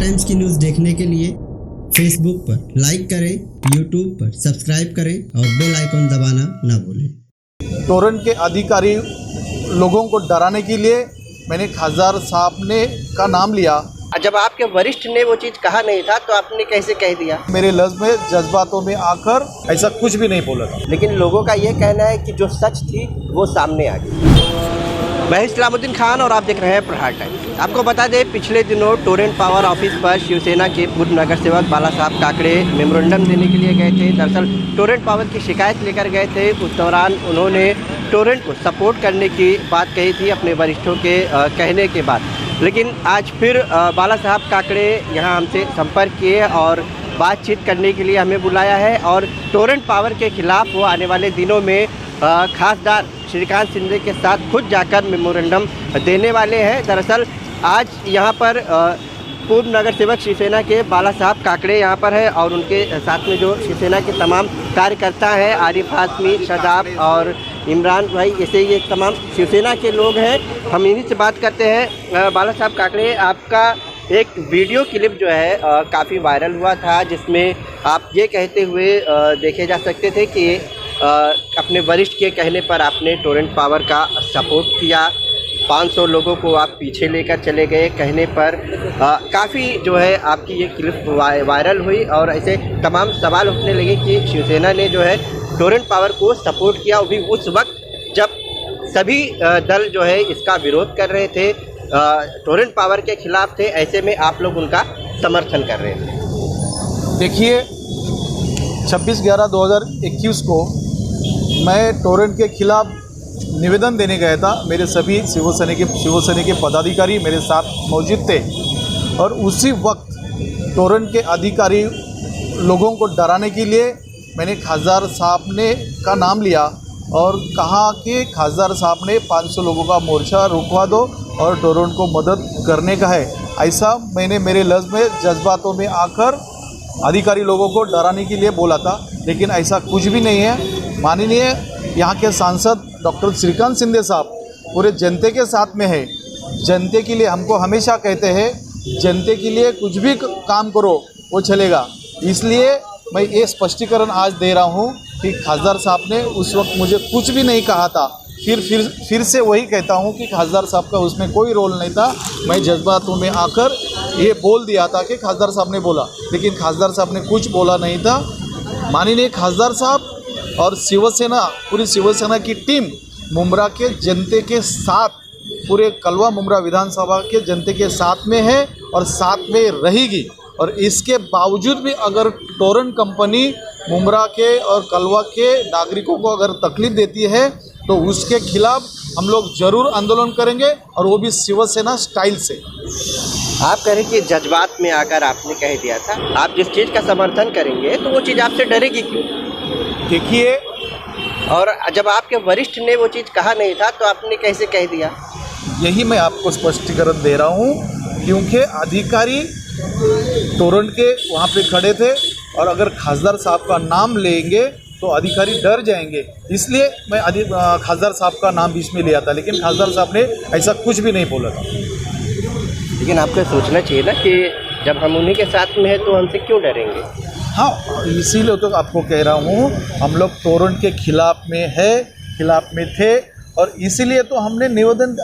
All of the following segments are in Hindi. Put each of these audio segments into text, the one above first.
टाइम्स की न्यूज़ देखने के लिए फेसबुक पर लाइक करें, यूट्यूब पर सब्सक्राइब करें और बेल आइकन दबाना ना भूलें। टोरेंट के अधिकारी लोगों को डराने के लिए मैंने खासदार साहब ने का नाम लिया। जब आपके वरिष्ठ ने वो चीज़ कहा नहीं था तो आपने कैसे कह दिया? मेरे लफ्ज़ में जज्बातों में आकर ऐसा कुछ भी नहीं बोला था। लेकिन लोगों का ये कहना है कि जो सच थी वो सामने आ गई। मैं इस्लामुद्दीन खान और आप देख रहे हैं प्रहार टाइम्स। आपको बता दें, पिछले दिनों टोरेंट पावर ऑफिस पर शिवसेना के पूर्व नगर सेवक बाला साहब काकड़े मेमोरेंडम देने के लिए गए थे। दरअसल टोरेंट पावर की शिकायत लेकर गए थे। उस दौरान उन्होंने टोरेंट को सपोर्ट करने की बात कही थी अपने वरिष्ठों के कहने के बाद। लेकिन आज फिर बाला साहब काकड़े यहाँ हमसे संपर्क किए और बातचीत करने के लिए हमें बुलाया है और टोरेंट पावर के खिलाफ वो आने वाले दिनों में खासदार श्रीकांत शिंदे के साथ खुद जाकर मेमोरेंडम देने वाले हैं। दरअसल आज यहाँ पर पूर्व नगर सेवक शिवसेना के बाला साहब काकड़े यहाँ पर है और उनके साथ में जो शिवसेना के तमाम कार्यकर्ता हैं, आरिफ हाशमी, शादाब और इमरान भाई, ऐसे ये तमाम शिवसेना के लोग हैं। हम इन्हीं से बात करते हैं। बाला साहब काकड़े, आपका एक वीडियो क्लिप जो है काफ़ी वायरल हुआ था, जिसमें आप ये कहते हुए देखे जा सकते थे कि अपने वरिष्ठ के कहने पर आपने टोरेंट पावर का सपोर्ट किया, 500 लोगों को आप पीछे लेकर चले गए कहने पर काफ़ी जो है आपकी ये क्लिप वायरल हुई और ऐसे तमाम सवाल उठने लगे कि शिवसेना ने जो है टोरेंट पावर को सपोर्ट किया, वो भी उस वक्त जब सभी दल जो है इसका विरोध कर रहे थे, टोरेंट पावर के खिलाफ थे। ऐसे में आप लोग उनका समर्थन कर रहे थे। देखिए, 26/11/2021 को मैं टोरेंट के खिलाफ निवेदन देने गया था। मेरे सभी शिवसेना के पदाधिकारी मेरे साथ मौजूद थे और उसी वक्त टोरेंट के अधिकारी लोगों को डराने के लिए मैंने खासदार साहब ने का नाम लिया और कहा कि खासदार साहब ने 500 लोगों का मोर्चा रुकवा दो और टोरेंट को मदद करने का है। ऐसा मैंने मेरे लफ्ज़ में जज्बातों में आकर अधिकारी लोगों को डराने के लिए बोला था, लेकिन ऐसा कुछ भी नहीं है। माननीय यहाँ के सांसद डॉक्टर श्रीकांत शिंदे साहब पूरे जनते के साथ में है। जनते के लिए हमको हमेशा कहते हैं, जनते के लिए कुछ भी काम करो वो चलेगा। इसलिए मैं ये स्पष्टीकरण आज दे रहा हूँ कि खासदार साहब ने उस वक्त मुझे कुछ भी नहीं कहा था। फिर से वही कहता हूँ कि खासदार साहब का उसमें कोई रोल नहीं था। मैं जज्बातों में आकर ये बोल दिया था कि खासदार साहब ने बोला, लेकिन खासदार साहब ने कुछ बोला नहीं था। माननीय खासदार साहब और शिवसेना, पूरी शिवसेना की टीम मुंब्रा के जनते के साथ, पूरे कलवा मुंब्रा विधानसभा के जनते के साथ में है और साथ में रहेगी। और इसके बावजूद भी अगर टोरेंट कंपनी मुंब्रा के और कलवा के नागरिकों को अगर तकलीफ देती है तो उसके खिलाफ हम लोग ज़रूर आंदोलन करेंगे, और वो भी शिवसेना स्टाइल से। आप कह रहे कि जज्बात में आकर आपने कह दिया था, आप जिस चीज़ का समर्थन करेंगे तो वो चीज़ आपसे डरेगी क्यों? देखिए, और जब आपके वरिष्ठ ने वो चीज़ कहा नहीं था तो आपने कैसे कह दिया? यही मैं आपको स्पष्टीकरण दे रहा हूँ, क्योंकि अधिकारी टोरेंट के वहाँ पे खड़े थे और अगर खासदार साहब का नाम लेंगे तो अधिकारी डर जाएंगे। इसलिए मैं खासदार साहब का नाम बीच में लिया था, लेकिन खासदार साहब ने ऐसा कुछ भी नहीं बोला था। लेकिन आपको सोचना चाहिए ना कि जब हम उन्हीं के साथ में हैं तो हमसे क्यों डरेंगे? हाँ, इसीलिए तो आपको कह रहा हूँ, हम लोग टोरेंट के खिलाफ में थे और इसीलिए तो हमने निवेदन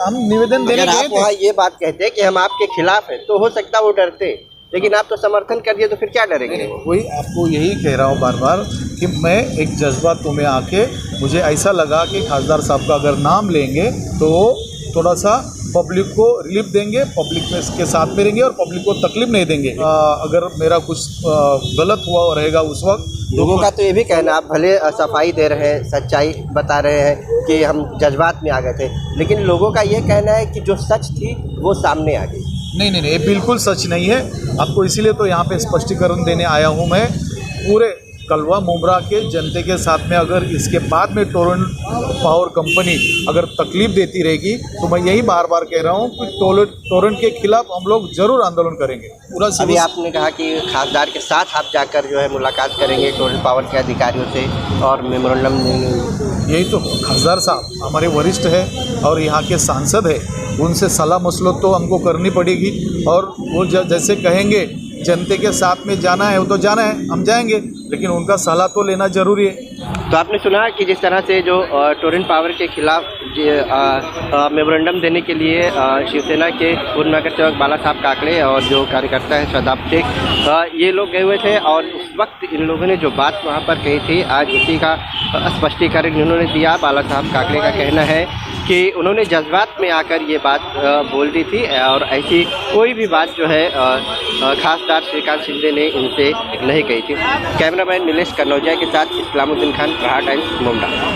देने गए थे। वहाँ ये बात कहते हैं कि हम आपके खिलाफ हैं तो हो सकता है वो डरते, लेकिन आप तो समर्थन कर दिए तो फिर क्या डरेंगे? वही आपको यही कह रहा हूँ बार बार कि मैं एक जज्बातों में आके मुझे ऐसा लगा कि खासदार साहब का अगर नाम लेंगे तो थोड़ा सा पब्लिक को रिलीफ देंगे, पब्लिक में इसके साथ में रहेंगे और पब्लिक को तकलीफ नहीं देंगे। अगर मेरा कुछ गलत हुआ रहेगा उस वक्त, लोगों का तो ये भी कहना, आप भले सफाई दे रहे हैं, सच्चाई बता रहे हैं कि हम जज्बात में आ गए थे, लेकिन लोगों का ये कहना है कि जो सच थी वो सामने आ गई। नहीं, ये बिल्कुल सच नहीं है। आपको इसीलिए तो यहाँ पे स्पष्टीकरण देने आया हूँ मैं। पूरे कलवा मुंब्रा के जनते के साथ में अगर इसके बाद में टोरेंट पावर कंपनी अगर तकलीफ देती रहेगी तो मैं यही बार बार कह रहा हूँ कि टोरेंट के खिलाफ हम लोग ज़रूर आंदोलन करेंगे। पूरा अभी आपने कहा कि खासदार के साथ आप जाकर जो है मुलाकात करेंगे टोरेंट पावर के अधिकारियों से और मेमोरेंडम। यही तो खासदार साहब हमारे वरिष्ठ है और यहाँ के सांसद है, उनसे सलाह मसलत तो हमको करनी पड़ेगी और वो जैसे कहेंगे जनता के साथ में जाना है वो तो जाना है, हम जाएंगे, लेकिन उनका सलाह तो लेना ज़रूरी है। तो आपने सुना कि जिस तरह से जो टोरेंट पावर के खिलाफ मेमोरेंडम देने के लिए शिवसेना के पूर्व नगर सेवक बाला साहब काकड़े और जो कार्यकर्ता हैं शादाब शेख ये लोग गए हुए थे और उस वक्त इन लोगों ने जो बात वहाँ पर कही थी आज उसी का स्पष्टीकरण इन्होंने दिया। बाला साहब काकड़े का कहना है कि उन्होंने जज्बात में आकर ये बात बोल दी थी और ऐसी कोई भी बात जो है खासदार श्रीकांत शिंदे ने इनसे नहीं कही थी। कैमरामैन नीलेश कन्नौजिया के साथ इस्लामुद्दीन खान, प्रहार टाइम्स, मुंबई।